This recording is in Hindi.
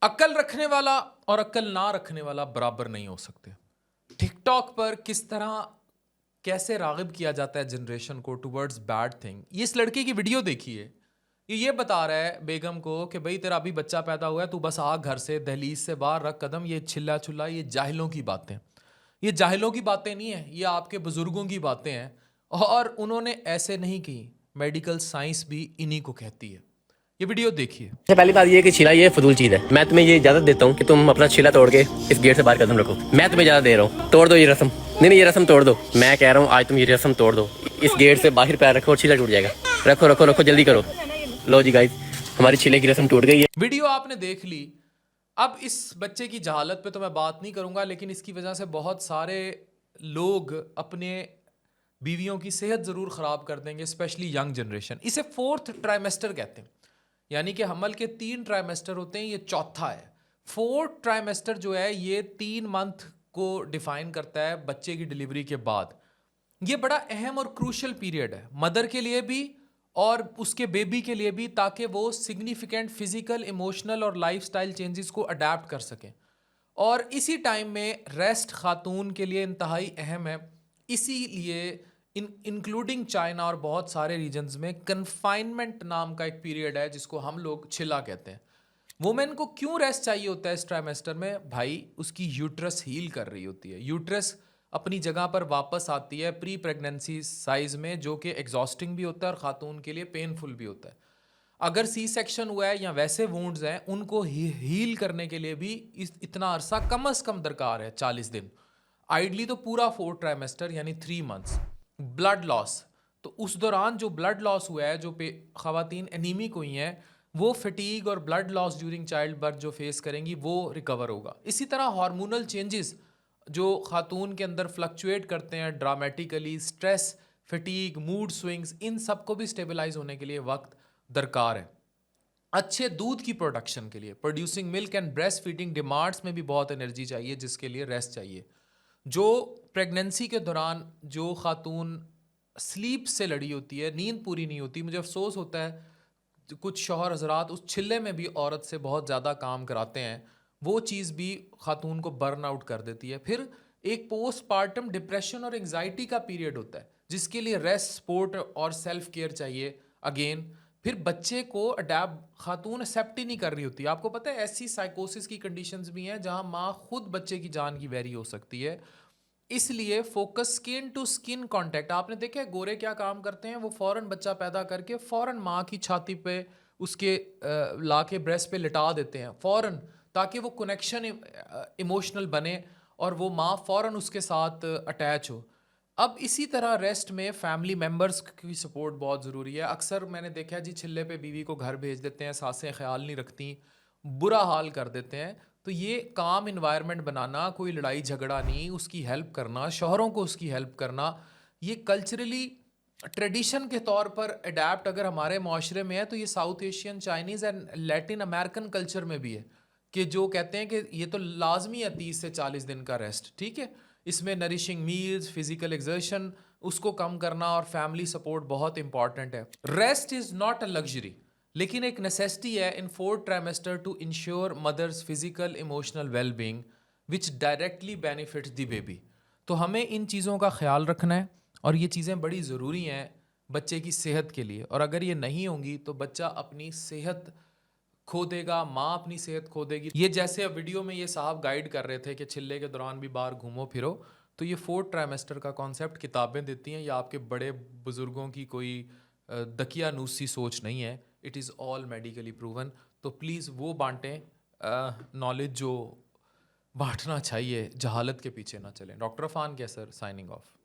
अक्ल रखने वाला और अक्ल ना रखने वाला बराबर नहीं हो सकते। टिकटॉक पर किस तरह कैसे राग़िब किया जाता है जनरेशन को टुवर्ड्स बैड थिंग। ये इस लड़के की वीडियो देखिए, ये बता रहा है बेगम को कि भाई तेरा अभी बच्चा पैदा हुआ है, तू बस आ घर से, दहलीज से बाहर रख कदम। ये चिल्ला चुल्ला, ये जाहिलों की बातें, ये जाहिलों की बातें नहीं है, ये आपके बुजुर्गों की बातें हैं। और उन्होंने ऐसे नहीं की, मेडिकल साइंस भी इन्हीं को कहती है। ये वीडियो देखिए। सबसे पहली बात ये कि छिला ये फजूल चीज है। मैं तुम्हें ये इजाजत देता हूँ कि तुम अपना छिला तोड़ के इस गेट से बाहर कदम रखो। मैं तुम्हें इजाजत दे रहा हूँ, तोड़ दो ये रस्म। नहीं, ये रस्म तोड़ दो। मैं कह रहा हूँ आज तुम ये रस्म तोड़ दो। इस गेट से बाहर पैर रखो और छिला टूट जाएगा। रखो रखो रखो, जल्दी करो। लो जी गाइस, हमारी छिले की रस्म टूट गई है। वीडियो आपने देख ली। अब इस बच्चे की जहालत पे तो मैं बात नहीं करूंगा, लेकिन इसकी वजह से बहुत सारे लोग अपने बीवियों की सेहत ज़रूर ख़राब कर देंगे, स्पेशली यंग जनरेशन। इसे 4th ट्राइमेस्टर कहते हैं, यानी कि हमल के 3 ट्राइमेस्टर होते हैं, ये चौथा है। 4th ट्राइमेस्टर जो है ये 3 मंथ को डिफाइन करता है बच्चे की डिलीवरी के बाद। ये बड़ा अहम और क्रूशल पीरियड है मदर के लिए भी और उसके बेबी के लिए भी, ताकि वो सिग्निफिकेंट फिजिकल, इमोशनल और लाइफस्टाइल चेंजेस को अडेप्ट कर सकें। और इसी टाइम में रेस्ट खातून के लिए इंतहाई अहम है। इसीलिए इंक्लूडिंग चाइना और बहुत सारे रीजन्स में कन्फाइनमेंट नाम का एक पीरियड है जिसको हम लोग छिला कहते हैं। वुमेन को क्यों रेस्ट चाहिए होता है इस ट्राइमेस्टर में? भाई उसकी यूट्रस हील कर रही होती है, यूट्रस अपनी जगह पर वापस आती है प्री प्रेगनेंसी साइज में, जो कि एग्जॉस्टिंग भी होता है और खातून के लिए पेनफुल भी होता है। अगर सी सेक्शन हुआ है या वैसे वुंड्स हैं, उनको हील करने के लिए भी इतना अरसा कम से कम दरकार है, 40 दिन। आइडली तो पूरा 4th ट्राइमेस्टर यानी 3 मंथ्स। ब्लड लॉस, तो उस दौरान जो ब्लड लॉस हुआ है, जो खवातीन एनीमिक हुई हैं, वो फटीग और blood loss during child birth जो फेस करेंगी वो रिकवर होगा। इसी तरह हार्मोनल चेंजेस जो खातून के अंदर फ्लक्चुएट करते हैं dramatically, stress, fatigue, mood swings, इन सब को भी स्टेबलाइज होने के लिए वक्त दरकार है। अच्छे दूध की प्रोडक्शन के लिए, producing milk and breast feeding demands में भी बहुत एनर्जी चाहिए, जिसके लिए रेस्ट चाहिए। जो प्रेगनेंसी के दौरान जो खातून स्लीप से लड़ी होती है, नींद पूरी नहीं होती, मुझे अफसोस होता है कुछ शौहर हजरात उस छिल्ले में भी औरत से बहुत ज़्यादा काम कराते हैं, वो चीज़ भी खातून को बर्न आउट कर देती है। फिर एक पोस्टपार्टम डिप्रेशन और एंग्जाइटी का पीरियड होता है, जिसके लिए रेस्ट, सपोर्ट और सेल्फ केयर चाहिए। अगेन फिर बच्चे को अडेप्ट खातून एक्सेप्ट ही नहीं कर रही होती। आपको पता है ऐसी साइकोसिस की कंडीशंस भी हैं जहां माँ खुद बच्चे की जान की वैरी हो सकती है। इसलिए focus skin to skin contact. आपने देखा है गोरे क्या काम करते हैं, वो फौरन बच्चा पैदा करके फौरन माँ की छाती पे उसके ला के ब्रेस्ट पे लिटा देते हैं फौरन, ताकि वो कनेक्शन इमोशनल बने और वो माँ फौरन उसके साथ अटैच हो। अब इसी तरह रेस्ट में फैमिली मेम्बर्स की सपोर्ट बहुत ज़रूरी है। अक्सर मैंने देखा है जी, छिल्ले पे बीवी को घर भेज देते हैं, सासें ख्याल नहीं रखती, बुरा हाल कर देते हैं। तो ये काम इन्वायरमेंट बनाना, कोई लड़ाई झगड़ा नहीं, उसकी हेल्प करना, शौहरों को उसकी हेल्प करना, ये कल्चरली ट्रेडिशन के तौर पर अडेप्ट अगर हमारे माशरे में है, तो ये south Asian, Chinese and Latin American culture में भी है कि जो कहते हैं कि ये तो लाजमी है 30 से 40 दिन का रेस्ट। ठीक है, इसमें नरिशिंग मील्स, फिजिकल एक्सर्शन उसको कम करना और फैमिली सपोर्ट बहुत इंपॉर्टेंट है। Rest is not a luxury, लेकिन एक नेसेसिटी है in 4th trimester to ensure mother's physical emotional wellbeing which directly benefits the baby. तो हमें इन चीज़ों का ख्याल रखना है और ये चीज़ें बड़ी ज़रूरी हैं बच्चे की सेहत के लिए। और अगर ये नहीं होंगी तो बच्चा अपनी सेहत खो देगा, माँ अपनी सेहत खो देगी। ये जैसे अब वीडियो में ये साहब गाइड कर रहे थे कि छिल्ले के दौरान भी बाहर घूमो फिरो, तो ये 4th ट्राइमेस्टर का कॉन्सेप्ट किताबें देती हैं, या आपके बड़े बुजुर्गों की कोई दकियानूसी सोच नहीं है। It is all medically proven. तो प्लीज़ वो बांटें नॉलेज जो बांटना चाहिए, जहालत के पीछे ना चलें। डॉक्टर अफान कैसर, साइनिंग ऑफ।